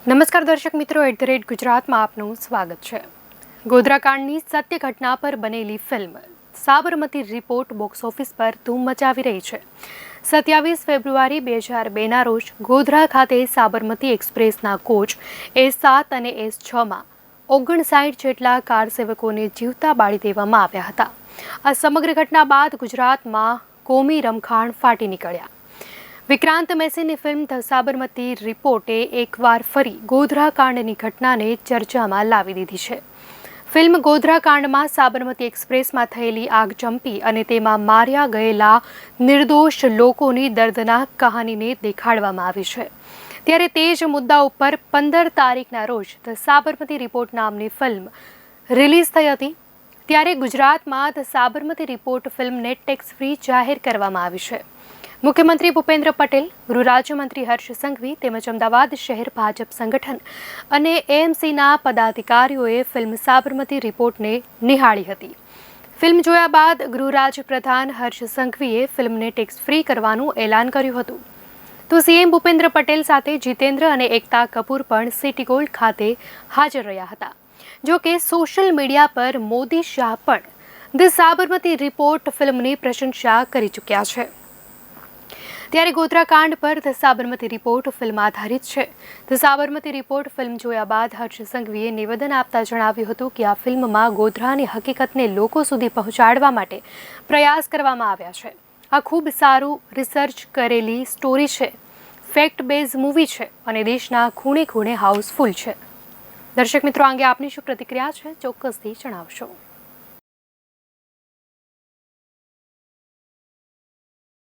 નમસ્કાર દર્શક મિત્રો, @ગુજરાતમાં આપનું સ્વાગત છે। ગોધરાકાંડની સત્ય ઘટના પર બનેલી film Sabarmati report box office પર ધૂમ મચાવી રહી છે। 27 ફેબ્રુઆરી 2002ના રોજ ગોધરા ખાતે સાબરમતી એક્સપ્રેસના કોચ S7 અને S6માં 59 જેટલા કાર સેવકોને જીવતા બાળી દેવામાં આવ્યા હતા। આ સમગ્ર ઘટના બાદ ગુજરાતમાં કોમી રમખાણ ફાટી નીકળ્યા। વિક્રાંત મેસીની ફિલ્મ ધ સાબરમતી રિપોર્ટે એકવાર ફરી ગોધરા કાંડની ઘટનાને ચર્ચામાં લાવી દીધી છે। ફિલ્મ ગોધરા કાંડમાં સાબરમતી એક્સપ્રેસમાં થયેલી આગચંપી અને તેમાં માર્યા ગયેલા નિર્દોષ લોકોની દર્દનાક કહાનીને દેખાડવામાં આવી છે। ત્યારે તે જ મુદ્દા ઉપર 15 તારીખના રોજ ધ સાબરમતી રિપોર્ટ નામની ફિલ્મ રિલીઝ થઈ હતી। ત્યારે ગુજરાતમાં ધ સાબરમતી રિપોર્ટ ફિલ્મને ટેક્સ ફ્રી જાહેર કરવામાં આવી છે। મુખ્યમંત્રી ભૂપેન્દ્ર પટેલ, ગૃહ રાજ્યમંત્રી હર્ષ સંઘવી તેમજ અમદાવાદ શહેર ભાજપ સંગઠન અને એએમસીના પદાધિકારીઓએ ફિલ્મ સાબરમતી રિપોર્ટને નિહાળી હતી। ફિલ્મ જોયા બાદ ગૃહ રાજ્ય પ્રધાન હર્ષ સંઘવીએ ફિલ્મને ટેક્સ ફ્રી કરવાનું એલાન કર્યું હતું। તો સીએમ ભૂપેન્દ્ર પટેલ સાથે જીતેન્દ્ર અને એકતા કપૂર પણ સિટી ગોલ્ડ ખાતે હાજર રહ્યા હતા। જો કે સોશિયલ મીડિયા પર મોદી શાહ પણ ધ સાબરમતી રિપોર્ટ ફિલ્મની પ્રશંસા કરી ચૂક્યા છે। ત્યારે ગોધરા કાંડ per the Sabarmati report film આધારિત છે। ધ સાબરમતી રિપોર્ટ ફિલ્મ જોયા બાદ હર્ષ સંઘવીએ નિવેદન આપતા જણાવ્યું હતું કે આ ફિલ્મમાં ગોધરાની હકીકતને લોકો સુધી પહોંચાડવા માટે પ્રયાસ કરવામાં આવ્યા છે। આ ખૂબ સારું રિસર્ચ કરેલી સ્ટોરી છે, ફેક્ટ બેઝ મૂવી છે અને દેશના ખૂણે ખૂણે હાઉસફુલ છે। દર્શક મિત્રો, અંગે આપની શું પ્રતિક્રિયા છે, ચોક્કસથી જણાવશો।